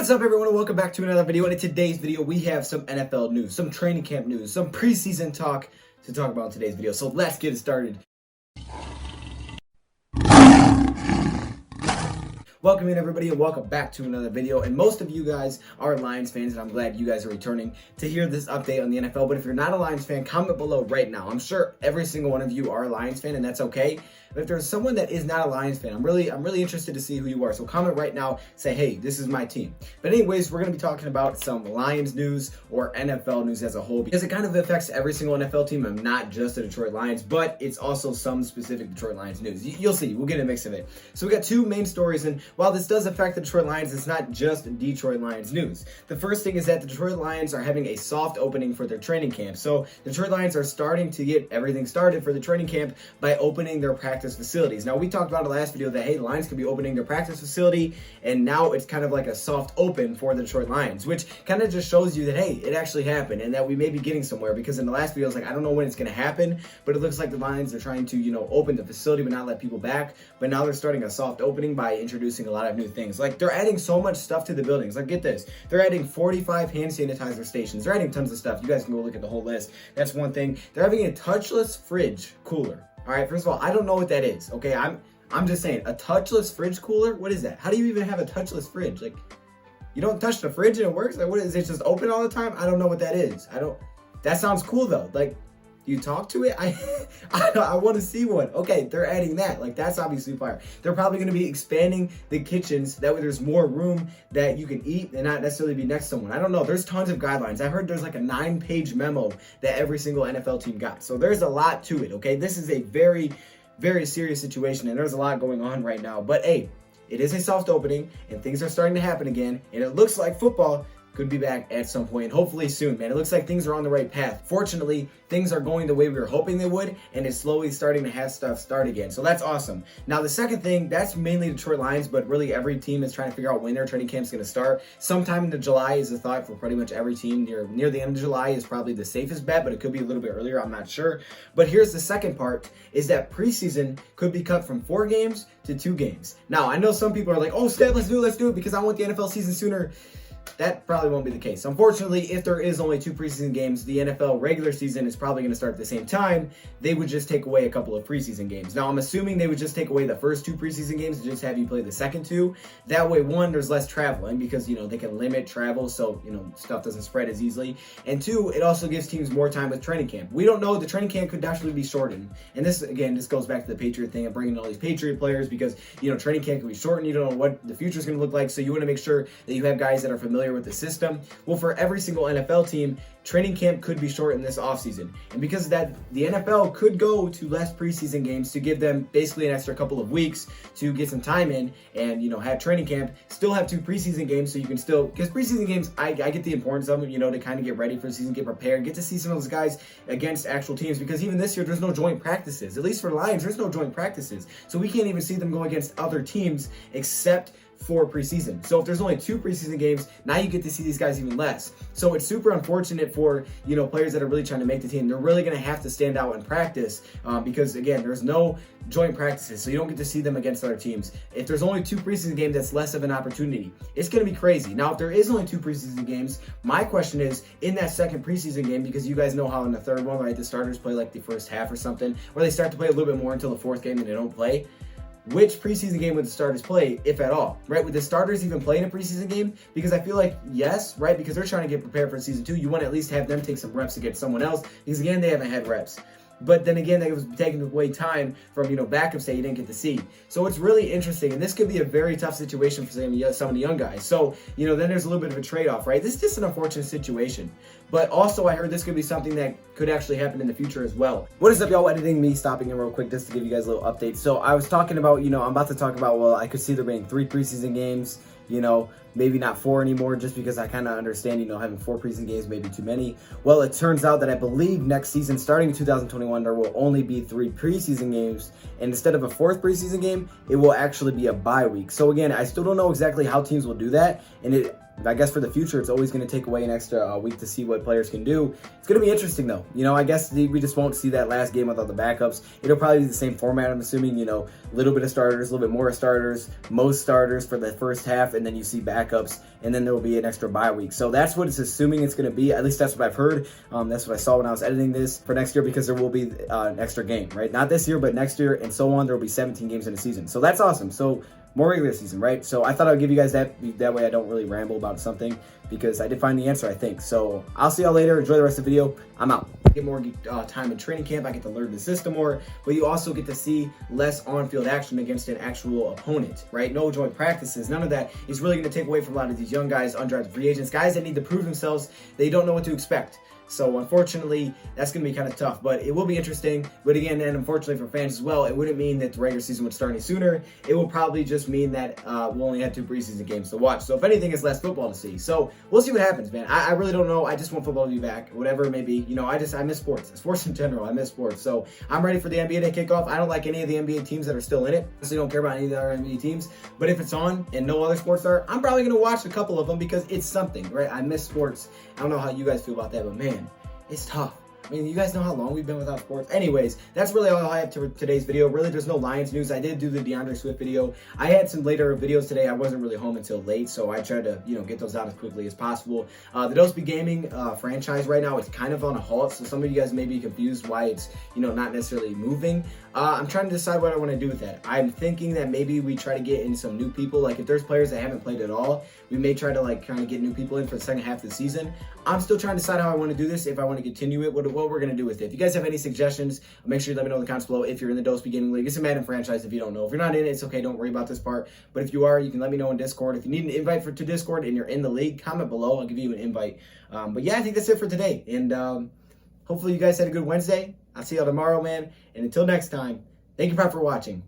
What's up, everyone, and welcome back to another video. And in today's video, we have some NFL news, some training camp news, some preseason talk to talk about in today's video. So let's get it started. Welcome in, everybody, and welcome back to another video. And most of you guys are Lions fans, and I'm glad you guys are returning to hear this update on the NFL. But if you're not a Lions fan, comment below right now. I'm sure every single one of you are a Lions fan, and that's okay. But if there's someone that is not a Lions fan, I'm really interested to see who you are. So comment right now, say, hey, this is my team. But anyways, we're going to be talking about some Lions news or NFL news as a whole, because it kind of affects every single NFL team and not just the Detroit Lions, but it's also some specific Detroit Lions news. You'll see, we'll get a mix of it. So we got two main stories, and while this does affect the Detroit Lions, it's not just Detroit Lions news. The first thing is that the Detroit Lions are having a soft opening for their training camp. So the Detroit Lions are starting to get everything started for the training camp by opening their practice facilities. Now, we talked about in the last video that, hey, the Lions could be opening their practice facility, and now it's kind of like a soft open for the Detroit Lions, which kind of just shows you that, hey, it actually happened and that we may be getting somewhere, because in the last video, I was like, I don't know when it's going to happen, but it looks like the Lions are trying to, open the facility but not let people back. But now they're starting a soft opening by introducing a lot of new things. Like, they're adding so much stuff to the buildings. Like, get this. They're adding 45 hand sanitizer stations. They're adding tons of stuff. You guys can go look at the whole list. That's one thing. They're having a touchless fridge cooler. All right, first of all, I don't know what that is. Okay, I'm just saying, a touchless fridge cooler? What is that? How do you even have a touchless fridge? Like, you don't touch the fridge and it works? Like, what is it, just open all the time? I don't know what that is. That sounds cool though. Like, you talk to it? I want to see one. Okay, they're adding that. Like, that's obviously fire. They're probably going to be expanding the kitchens. That way there's more room that you can eat and not necessarily be next to someone. I don't know. There's tons of guidelines. I heard there's like a 9-page memo that every single NFL team got. So there's a lot to it, okay? This is a very, very serious situation, and there's a lot going on right now. But, hey, it is a soft opening, and things are starting to happen again, and it looks like football could be back at some point, hopefully soon, man. It looks like things are on the right path. Fortunately, things are going the way we were hoping they would, and it's slowly starting to have stuff start again. So that's awesome. Now, the second thing, that's mainly Detroit Lions, but really every team is trying to figure out when their training camp is going to start. Sometime in July is a thought for pretty much every team. Near the end of July is probably the safest bet, but it could be a little bit earlier. I'm not sure. But here's the second part, is that preseason could be cut from 4 games to 2 games. Now, I know some people are like, oh, Steph, let's do it because I want the NFL season sooner. That probably won't be the case. Unfortunately, if there is only 2 preseason games, the NFL regular season is probably going to start at the same time. They would just take away a couple of preseason games. Now, I'm assuming they would just take away the first 2 preseason games and just have you play the second 2. That way, 1, there's less traveling because, they can limit travel so, stuff doesn't spread as easily. And 2, it also gives teams more time with training camp. We don't know. The training camp could actually be shortened. And this goes back to the Patriot thing of bringing all these Patriot players because, training camp can be shortened. You don't know what the future is going to look like. So you want to make sure that you have guys that are familiar with the system. Well, for every single NFL team, training camp could be shortened this offseason. And because of that, the NFL could go to less preseason games to give them basically an extra couple of weeks to get some time in and, have training camp, still have 2 preseason games so you can still, because preseason games, I get the importance of them, to kind of get ready for the season, get prepared, get to see some of those guys against actual teams, because even this year, there's no joint practices. At least for the Lions, there's no joint practices. So we can't even see them go against other teams except for preseason. So if there's only 2 preseason games, now you get to see these guys even less. So it's super unfortunate for, players that are really trying to make the team. They're really going to have to stand out in practice because, again, there's no joint practices, so you don't get to see them against other teams. If there's only 2 preseason games, that's less of an opportunity. It's going to be crazy. Now, if there is only 2 preseason games, my question is, in that second preseason game, because you guys know how in the third one, right, the starters play like the first half or something, or they start to play a little bit more until the 4th game and they don't play. Which preseason game would the starters play, if at all, right? Would the starters even play in a preseason game? Because I feel like, yes, right? Because they're trying to get prepared for season 2. You want to at least have them take some reps against someone else, because again, they haven't had reps. But then again, they was taking away time from, backups that you didn't get to see. So it's really interesting, and this could be a very tough situation for some of the young guys. So, then there's a little bit of a trade-off, right? This is just an unfortunate situation. But also, I heard this could be something that could actually happen in the future as well. What is up, y'all? Editing me, stopping in real quick just to give you guys a little update. So I was talking about, I'm about to talk about, well, I could see there being 3 preseason games, maybe not 4 anymore, just because I kind of understand, having 4 preseason games may be too many. Well, it turns out that I believe next season, starting in 2021, there will only be 3 preseason games, and instead of a 4th preseason game, it will actually be a bye week. So again, I still don't know exactly how teams will do that, and I guess for the future, it's always going to take away an extra week to see what players can do. It's going to be interesting, though. I guess we just won't see that last game without the backups. It'll probably be the same format, I'm assuming, a little bit of starters, a little bit more starters, most starters for the first half, and then you see backups, and then there will be an extra bye week. So that's what it's assuming it's going to be. At least that's what I've heard. That's what I saw when I was editing this for next year, because there will be an extra game, right? Not this year, but next year, and so on. There will be 17 games in a season. So that's awesome. So more regular season, right? So I thought I would give you guys that way I don't really ramble about something, because I did find the answer, I think. So I'll see y'all later. Enjoy the rest of the video. I'm out. Get more time in training camp. I get to learn the system more, but you also get to see less on-field action against an actual opponent, right? No joint practices, none of that is really going to take away from a lot of these young guys, undrafted free agents, guys that need to prove themselves. They don't know what to expect. So unfortunately, that's going to be kind of tough, but it will be interesting. But again, and unfortunately for fans as well, it wouldn't mean that the regular season would start any sooner. It will probably just mean that we'll only have 2 preseason games to watch. So if anything, it's less football to see. So we'll see what happens, man. I really don't know. I just want football to be back, whatever it may be. I miss sports. Sports in general. I miss sports. So I'm ready for the NBA to kick off. I don't like any of the NBA teams that are still in it. Honestly, don't care about any of the other NBA teams. But if it's on and no other sports are, I'm probably going to watch a couple of them, because it's something, right? I miss sports. I don't know how you guys feel about that, but man, it's tough. I mean, you guys know how long we've been without sports. Anyways, that's really all I have to today's video. Really, there's no Lions news. I did do the DeAndre Swift video. I had some later videos today. I wasn't really home until late, so I tried to, get those out as quickly as possible. The Dosby Gaming franchise right now, it's kind of on a halt, so some of you guys may be confused why it's, not necessarily moving. I'm trying to decide what I want to do with that. I'm thinking that maybe we try to get in some new people. Like, if there's players that haven't played at all, we may try to kind of get new people in for the second half of the season. I'm still trying to decide how I want to do this, if I want to continue it, what we're going to do with it. If you guys have any suggestions, make sure you let me know in the comments below. If you're in the Dosby Gaming League, it's a Madden franchise if you don't know. If you're not in it, it's okay. Don't worry about this part. But if you are, you can let me know in Discord. If you need an invite to Discord and you're in the league, comment below. I'll give you an invite. But yeah, I think that's it for today. And hopefully you guys had a good Wednesday. I'll see y'all tomorrow, man. And until next time, thank you for watching.